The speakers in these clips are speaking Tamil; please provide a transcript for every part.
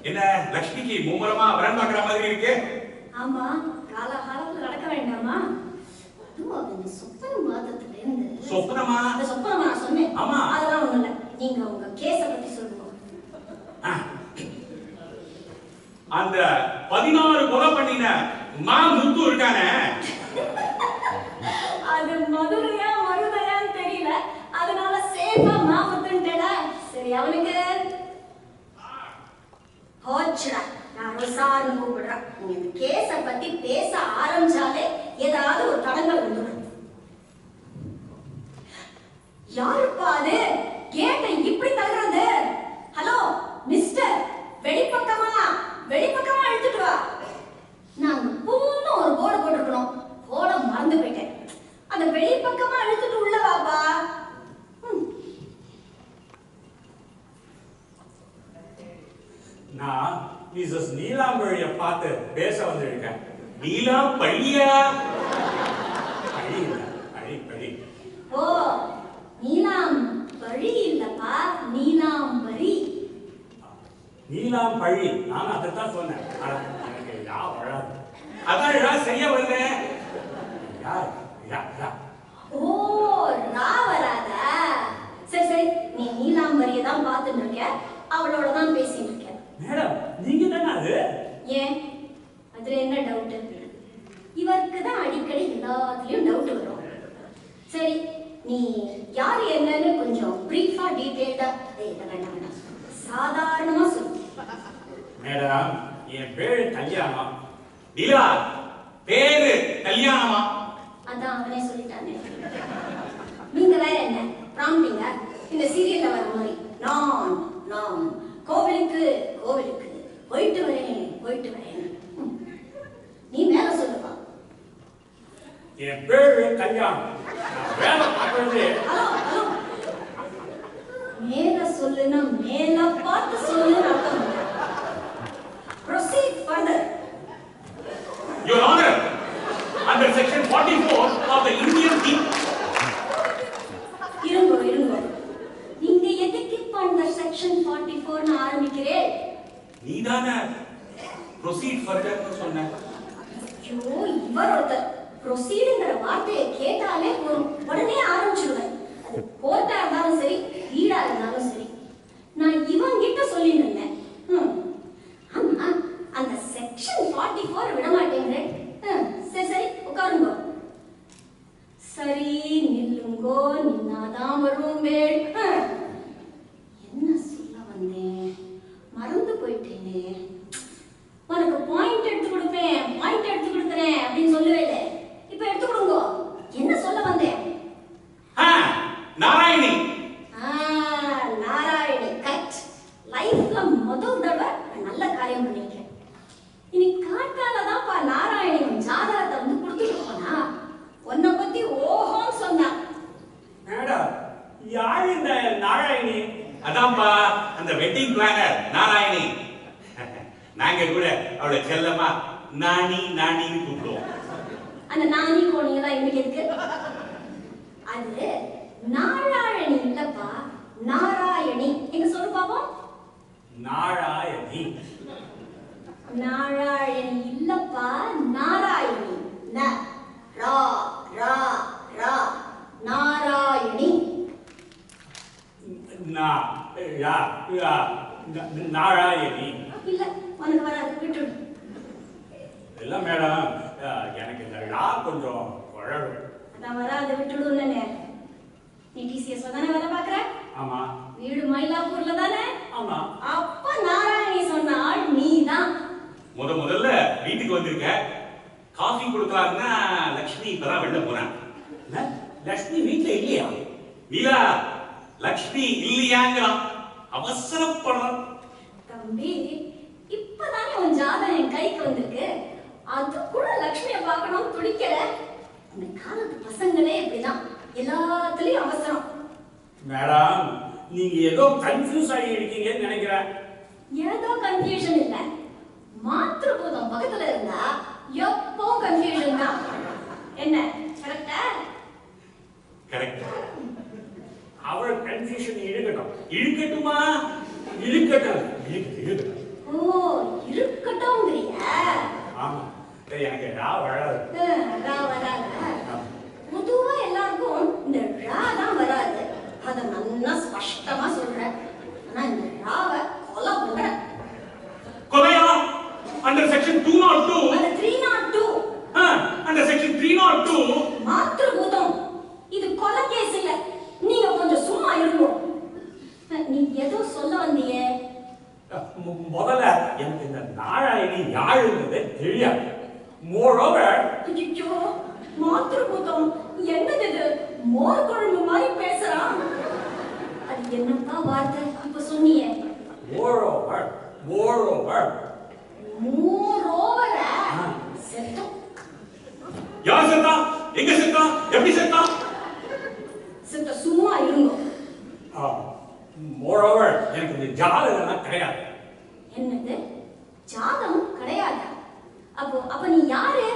என்ன லட்சுமிக்கு மும்முரமா வரன் பார்க்குற மாதிரி இருக்கு? ஆமா, காலகாலத்துல நடக்க வேண்டாமா? அதுவும் அந்த சொப்பன மாதத்துல இருந்து. சொப்பனமா? அந்த சொப்பனமா நான் சொன்னேன். ஆமா. அதெல்லாம் ஒண்ணும் இல்ல. நீங்க உங்க கேஸ பத்தி சொல்லுங்க. அந்த 16 கொலை பண்ணின மா முத்து இருக்கானே, அது மதுரையா மருதையான்னு தெரியல, அதனால சேஃபா மாமுத்துன்ட்டேடா. சரி, அவனுக்கு ஹோச்சுடா, நான் ரோசான்னு கூப்பிடுறேன். நீங்க இந்த கேஸ பத்தி பேச ஆரம்பிச்சாலே ஏதாவது ஒரு தடங்கள் வந்துடும். யாருப்பா அது கேட்டை இப்படி தள்ளுறது? ஹலோ மிஸ்டர், வெளிப்பக்கமா எடுத்துட்டு வா. நாங்க பூன்னு ஒரு போர்டு போட்டுருக்கணும், போர்ட மறந்து போயிட்டேன். அந்த வெளிப்பக்கமா எடுத்துட்டு உள்ள வாப்பா. நான் மிஸ்ஸஸ் நீலாம்பழிய பார்த்து பேச வந்திருக்கேன். நீலாம்பழியா? பழி இல்ல, பழி. ஓ, நீலாம்பழி இல்லப்பா, நீலாம்பரி. நீலாம்பழி, நான் அதைத்தான் சொன்னேன். எனக்கு யா வராது. அதான் சரியா வரல. யா. ஓ, ரா வராதா? சரி, நீ நீலாம்பரியை தான் பார்த்துட்டு இருக்க, அவளோட தான் பேசிட்டு இருக்க. மேடம், நீங்க தானே அது? ஏன், அதுல என்ன டவுட்? இவருக்கு தான் அடிக்கடி எல்லாத்துலயும் டவுட் வரும். சரி, நீ யார் என்னன்னு கொஞ்சம் பிரீஃபா டீடைல்டா வேண்டாம் சாதாரணமா சொல்லு. மேடம், என் பேரு கல்யாணம். நீலா, பேரு கல்யாணமா? அதான் அவனே சொல்லிட்டானே. நீங்க வேற என்ன ப்ராம்ப்டிங்க? இந்த சீரியல்ல வர மாதிரி நான் கோவிலுக்கு போயிட்டு வரேன். நீ மேல சொல்லுப்பா. என் பேரு கல்யாணம். வேலை பார்க்கறது. ஹலோ, மேல சொல்லுன்னா மேல பார்த்து சொல்லுன்னு அர்த்தம். Proceed further. Your Honor, under section 44 of the Indian இருங்கோ. நீங்க எதுக்கு இப்ப அந்த செக்ஷன் 44 ஆரம்பிக்கிறேன்? நீதானே proceed further சொன்ன. ஐயோ, இவர் ஒருத்தர் ப்ரொசீடுங்கிற வார்த்தையை கேட்டாலே உடனே ஆரம்பிச்சுடுவேன். அது கோர்ட்டா இருந்தாலும் சரி, வீடா இருந்தாலும் சரி. நான் இவன் கிட்ட சொல்லியிருந்தேன். ஆமா, அந்த செக்ஷன் 44 விட மாட்டேங்கிறேன். சரி, உட்காருங்கோ. சரி, நில்லுங்கோ, நின்னாதான் வரும் வேள். என்ன சொல்ல வந்தேன், மறந்து போயிட்டேனே. உனக்கு பாயிண்ட் எடுத்து கொடுப்பேன், பாயிண்ட் எடுத்து கொடுக்குறேன் அப்படின்னு சொல்லவே இல்லை. இப்ப எடுத்து கொடுங்கோ. என்ன சொல்ல வந்தேன்? நாராயணி. நாராயணி கரெக்ட். லைஃப்ல முதல் தடவை நல்ல காரியம் பண்ணிருக்கேன். இனி காட்டாலதான்ப்பா நாராயணி ஜாதகத்தை வந்து கொடுத்துட்டு போனா. உன்னை பத்தி ஓஹோன்னு சொன்னா. மேடம், யார் இந்த நாராயணி? அதான்ப்பா அந்த வெட்டிங் பிளானர் நாராயணி. நாங்க கூட அவளை செல்லமா நாணின்னு கூப்பிடுவோம். அந்த நாணி கோணிங்களா இன்னைக்கு இருக்கு. அது நாராயணி இல்லப்பா, நாராயணி. எங்க சொல்லு பாப்போம். நாராயணி இல்லப்பா, நாராயணி. ரா நாராயணி. நாராயணி இல்ல, உனக்கு வராது, விட்டுடு. இல்ல மேடம், எனக்கு இந்த ரா கொஞ்சம் குழவு. அதான் வராது, விட்டுடுன்னு. நீ டிசிஎஸ்ல தானே வேலை பாக்குற? ஆமா. வீடு மயிலாப்பூர்ல தானே? ஆமா. அப்ப நாராயணி சொன்ன ஆள் நீதான். முதல்ல வீட்டுக்கு வந்திருக்க. காஃபி கொடுக்கலாம்னா லட்சுமி இப்பதான் வெளில போறான். லட்சுமி வீட்டுல இல்லையா? நீலா, லட்சுமி இல்லையாங்கிறான். அவசரப்படுறான். தம்பி, இப்பதானே உன் ஜாதகம் என் கைக்கு வந்திருக்கு. அது கூட லட்சுமியை பார்க்கணும் துடிக்கல. இந்த காலத்து பசங்களே இப்படிதான், எல்லாத்துலயும் அவசரம். மேடம், நீங்க ஏதோ கன்ஃபியூஸ் ஆகி இருக்கீங்கன்னு நினைக்கிறேன். ஏதோ கன்ஃபியூஷன் இல்ல, மாத்திருபூதம் பக்கத்துல இருந்தா எப்போ கன்ஃபியூஷன் தான். என்ன கரெக்டா? கரெக்ட். அவள் கன்ஃபியூஷன் இழுக்கட்டும். இழுக்கட்டுமா? இழுக்கட்டும். ஓ, முதல்ல எனக்கு இந்த நாராயணி யாழுங்கிறதே தெரியாது. மோரோவர் ஐயோ மாத்திருபூதம் என்னது இது மோர் குழம்பு மாதிரி பேசுறான். அது என்னப்பா வார்த்தை இப்ப சொன்னியே? மோரோவர் மோரோவர் மோரோவரா? செத்தம். யார் செத்தா? எங்க செத்தா? எப்படி செத்தா? செத்த சும்மா இருங்க. மோரோவர் எனக்கு இந்த ஜாதகம்லாம் கிடையாது. என்னது ஜாதகம் கிடையாது? அப்ப நீ யாரு?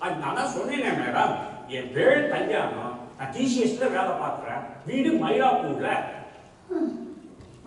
அது நான் சொன்னேனே மேடம், என் பேரு கல்யாணம். நான் டிசிஎஸ்ல வேலை பார்க்குறேன். வீடு மயிலாப்பூர்ல.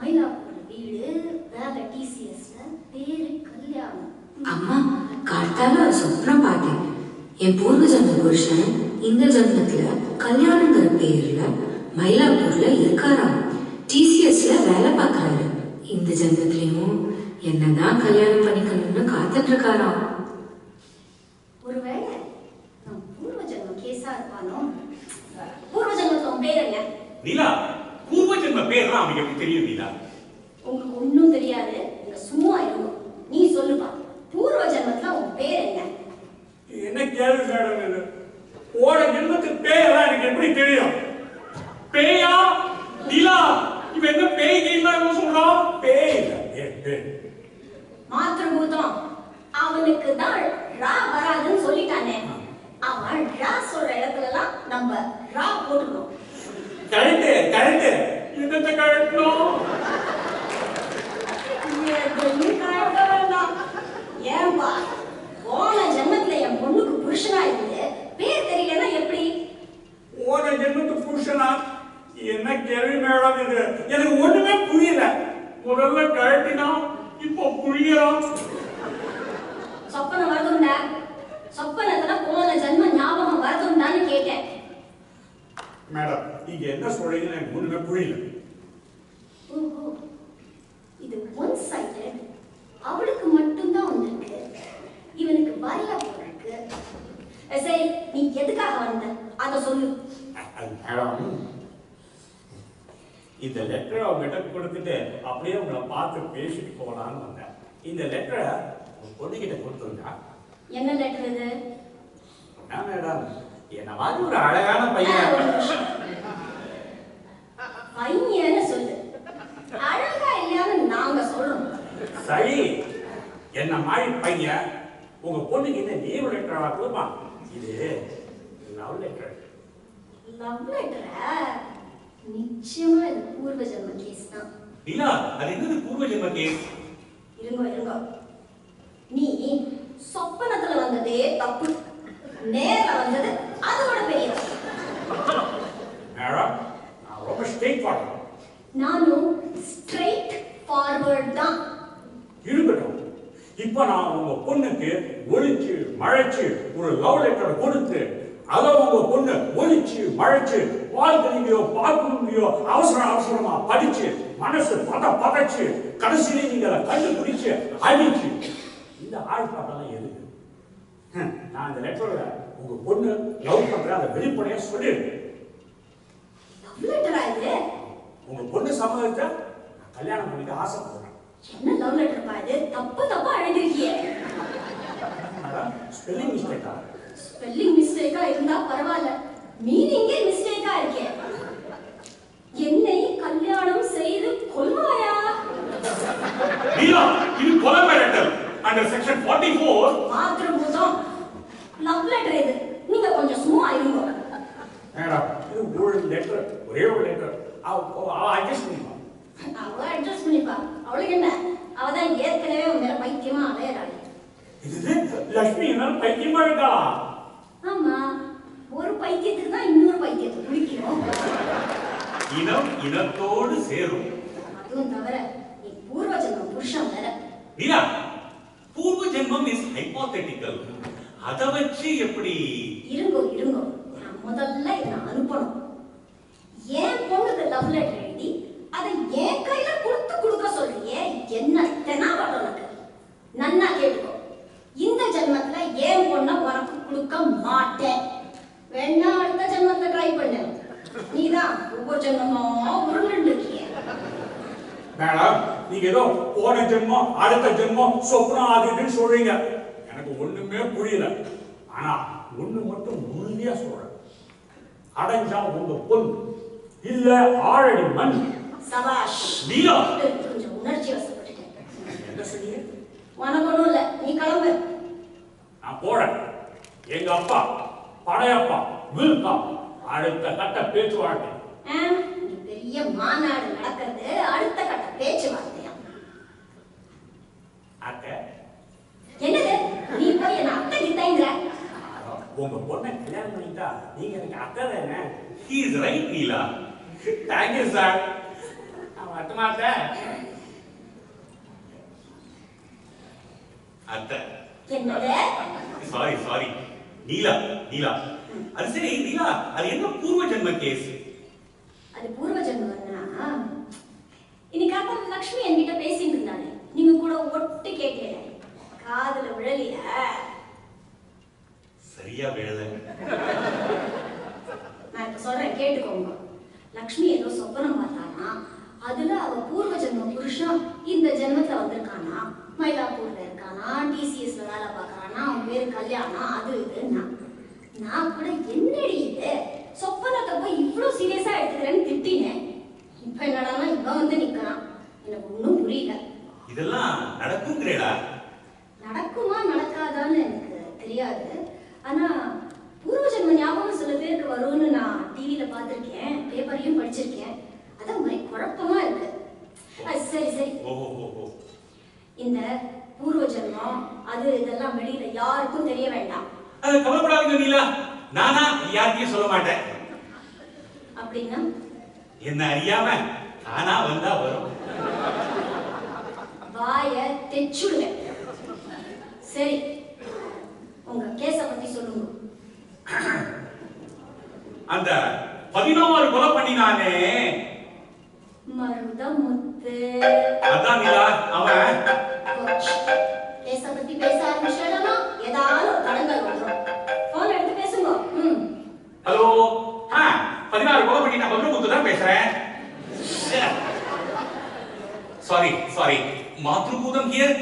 மயிலாப்பூர் வீடு, வேலை டிசிஎஸ்ல, பேரு கல்யாணம். அம்மா கார்த்தால சொப்னம் பார்த்தேன். என் பூர்வ ஜன்ம புருஷன் இந்த ஜன்மத்துல கல்யாணங்கிற பேர்ல மயிலாப்பூர்ல இருக்காராம். டிசிஎஸ்ல வேலை பார்க்கறாரு. இந்த ஜன்மத்திலயும் என்னதான் கல்யாணம் பண்ணிக்கணும்னு காத்துட்டு இருக்காராம். ஒருவேளை நான் பூர்வ ஜென்ம கேஸா இருப்பானோ? பூர்வ ஜென்மத்துல உன் பேர் என்ன? நீலா, பூர்வ ஜென்ம பேர்லாம் அவனுக்கு எப்படி தெரியும் நீலா? உங்களுக்கு ஒண்ணும் தெரியாது, நீங்க சும்மா இருங்க. நீ சொல்லுப்பா, பூர்வ ஜென்மத்துல உன் பேர் என்ன? என்ன கேள்வி மேடம் இது? ஓட ஜென்மத்துக்கு பேரெல்லாம் எனக்கு எப்படி தெரியும்? பேயா? நீலா, இவன் என்ன பேய் கேள்வி சொல்றான்? பேய் இல்ல, பேய். மாத்திரபூதம் அவனுக்கு தான் ரா வராதுன்னு சொல்லிட்டானே. அவன் ரா சொல்ற இடத்துல எல்லாம் நம்ம ரா போட்டுக்கணும். Correct correct. என்னத்தை கழட்டணும்? எதுவும் கழட்ட வேண்டாம். ஏன்பா போன ஜென்மத்துல என் பொண்ணுக்கு புருஷனா இருந்து பேர் தெரியலன்னா எப்படி? ஓட ஜென்மத்துக்கு புருஷனா? என்ன கேள்வி மேடம் இது? எனக்கு ஒண்ணுமே புரியல. முதல்ல கழட்டினா இப்போ புரியலாம். சொப்பனம் வருதுண்டா? சொப்பனத்துல போன ஜென்ம ஞாபகம் வருதுண்டான்னு கேட்டேன். மேடம் நீங்க என்ன சொல்றீங்கன்னு எனக்கு ஒண்ணுமே புரியல. ஓஹோ, இது ஒன் சைடட். அவளுக்கு மட்டும்தான் வந்திருக்கு, இவனுக்கு வரல போல இருக்கு. சரி, நீ எதுக்காக வந்த அத சொல்லு. மேடம் இந்த லெட்டரை அவங்ககிட்ட கொடுத்துட்டு அப்படியே உங்களை பார்த்து பேசிட்டு போகலான்னு வந்தேன். இந்த லெட்டரை உங்க பொண்ணுகிட்ட கொடுத்துருந்தா. என்ன லெட்டர் இது? மேடம் என்ன மாதிரி ஒரு அழகான பையன். பையன்னு சொல்லு, அழகா இல்லையான்னு நாங்க சொல்றோம். சரி, என்ன மாதிரி பையன் உங்க பொண்ணுக்கு என்ன லீவ் லெட்டரா கொடுப்பான்? இது லவ் லெட்டர். லவ் லெட்டரா? நிச்சயமா இது பூர்வ ஜென்ம கேஸ் தான். நீலா, அது என்னது பூர்வ ஜென்ம கேஸ்? இருங்க, நீ சொப்பனத்துல வந்ததே தப்பு, நேர்ல வந்தது அதோட பெரிய தப்பு. மேடம் நான் ரொம்ப ஸ்ட்ரெயிட் ஃபார்வர்ட். நானும் ஸ்ட்ரெயிட் ஃபார்வர்ட் தான். இருக்கட்டும். இப்ப நான் உங்க பொண்ணுக்கு ஒளிச்சு மழைச்சு ஒரு லவ் லெட்டர் கொடுத்து அதை உங்க பொண்ணு ஒளிச்சு மழைச்சு வாழ்க்கையோ பார்க்கணுமையோ அவசரமா படிச்சு மனசு பதச்சு கடைசியிலே நீங்க அதை கண்டுபிடிச்சு அழிச்சு இந்த ஆழ்பாட்டெல்லாம் எதுக்கு? நான் இந்த லெட்டர்ல உங்க பொண்ணு லவ் பண்ற அதை வெளிப்படையா சொல்லிருக்கேன். லவ் லெட்டரா இது? உங்க பொண்ணு சம்மதிச்சா நான் கல்யாணம் பண்ணிக்க ஆசைப்படுறேன். என்ன லவ் லெட்டர் பா இது? தப்பா எழுதிருக்கியே. ஸ்பெல்லிங் மிஸ்டேக்கா? ஸ்பெல்லிங் மிஸ்டேக்கா இருந்தா பரவாயில்ல, மீனிங்கே மிஸ்டேக்கா இருக்கே. என்னை கல்யாணம் செய்து கொள்வாயா? நீலா, இது கொலை மிரட்டல் under section 44. Mathrubootham love letter இது, நீங்க கொஞ்சம் சும்மா இருங்க. மேடம் இது ஒரு லெட்டர், ஒரே ஒரு லெட்டர். அட்ஜஸ்ட் பண்ணிப்பா. அவ அட்ஜஸ்ட் பண்ணிப்பா, அவளுக்கு என்ன? அவதான் ஏற்கனவே உன் மேல பைத்தியமா அலையறாள். இது லட்சுமி என்ன பைத்தியமா இருக்கா? ஆமா, ஒரு பைத்தியத்துக்கு தான் இன்னொரு பைத்தியத்தை பிடிக்கும். இனம் இனத்தோடு சேரும். அதுவும் தவிர நீ பூர்வ ஜென்மம் புருஷன் வேற. நீலா, பூர்வ ஜென்மம் இஸ் ஹைபோதெட்டிக்கல். அத வச்சு எப்படி? இருங்கோ, நான் முதல்ல இதை அனுப்பணும். என் பொண்ணுக்கு லவ் லெட்டர் எழுதி அதை என் கையில கொடுக்க சொல்றியே, என்ன தெனாவட்டம் உனக்கு? நன்னா கேட்டுக்கோ, இந்த ஜென்மத்துல என் பொண்ணை உனக்கு கொடுக்க மாட்டேன். வேணா அடுத்த ஜென்மத்துல ட்ரை பண்ணு. நீதான் ஒவ்வொரு ஜென்மமா உருண்டு இருக்கிய. மேடம் நீங்க ஏதோ போன ஜென்மம் அடுத்த ஜென்மம் சொப்னம் ஆகுதுன்னு சொல்றீங்க. எனக்கு ஒண்ணுமே புரியல. ஆனா ஒண்ணு மட்டும் உறுதியா சொல்றேன், அடைஞ்சா உங்க பொண்ணு இல்ல ஆழடி மண். சபாஷ். நீலா கொஞ்சம் உணர்ச்சி வசப்பட்டுட்டேன். என்ன சொன்னீங்க? உனக்கு ஒண்ணும் இல்ல, நீ கிளம்பு. நான் போறேன். எங்க அப்பா படையப்பா வில்கா அடுத்த கட்ட பேச்சுவார்த்தை. இங்க பெரிய மாநாடு நடக்கிறது, அடுத்த கட்ட பேச்சுவார்த்தையா? அத்தை, என்னது நீ போய் என்ன அத்தை கிட்டங்கிற? உங்க பொண்ணை கல்யாணம் பண்ணிட்டா நீங்க எனக்கு அத்தை தானே? he is right Neela. Thank you sir. நான் வரமாட்டேன். அத்தை என்னது? சாரி நீலா நீலா. அது சரி நீலா, அது என்ன பூர்வ ஜென்ம கேஸ்? அது பூர்வ ஜென்மம்னா, இன்னைக்கு அப்பா லக்ஷ்மி என்கிட்ட பேசிட்டு இருந்தாரு, நீங்க கூட ஒட்டு கேட்டீங்க, காதுல விழலையா? சரியா விழல. நான் இப்ப சொல்றேன் கேட்டுக்கோங்க. லக்ஷ்மி ஏதோ சொப்பனம் பார்த்தானா, அதுல அவ பூர்வ ஜென்ம புருஷன் இந்த ஜென்மத்துல வந்திருக்கானா, மயிலாப்பூர்ல இருக்கானா, டிசிஎஸ்ல வேலை பார்க்கறானா, அவன் பேரு கல்யாணம், அது இதுன்னா. நான் கூட என்னடி இது சொப்பனத்தை போய் இவ்வளவு சீரியஸா எடுத்துக்கிறேன்னு திட்டினேன். இப்ப என்னடானா இவன் வந்து நிக்கிறான். எனக்கு ஒன்றும் புரியல. இதெல்லாம் நடக்குங்கிறேடா? நடக்குமா நடக்காதான்னு எனக்கு தெரியாது. ஆனா பூர்வ ஜென்ம ஞாபகம் சில பேருக்கு வரும்னு நான் டிவியில பார்த்திருக்கேன், பேப்பரையும் படிச்சிருக்கேன். அதான் ஒரே குழப்பமா இருக்கு. சரி ஓஹோ. இந்த பூர்வ ஜென்மம் அது இதெல்லாம் வெளியில யாருக்கும் தெரிய வேண்டாம். கவலைப்படாதீங்க நீலா, நானா யார்கிட்டயும் சொல்ல மாட்டேன். அப்படின்னா என்ன அறியாம தானா வந்தா வரும். வாய தெச்சுடுவேன். சரி, உங்க கேஸ பத்தி சொல்லுங்க. அந்த 16 கொலை பண்ணினானே மருதமுத்து. அதான் நீலா அவன். கேஸ பத்தி பேச ஆரம்பிச்சேன்னா ஏதாவது ஒரு தடங்கள் வந்துடும். போன் எடுத்து பேசுங்க. ஹலோ, 16 கொலை பண்ணி நான் மதுரமுத்து தான் பேசுறேன். Sorry Mathrubootham here.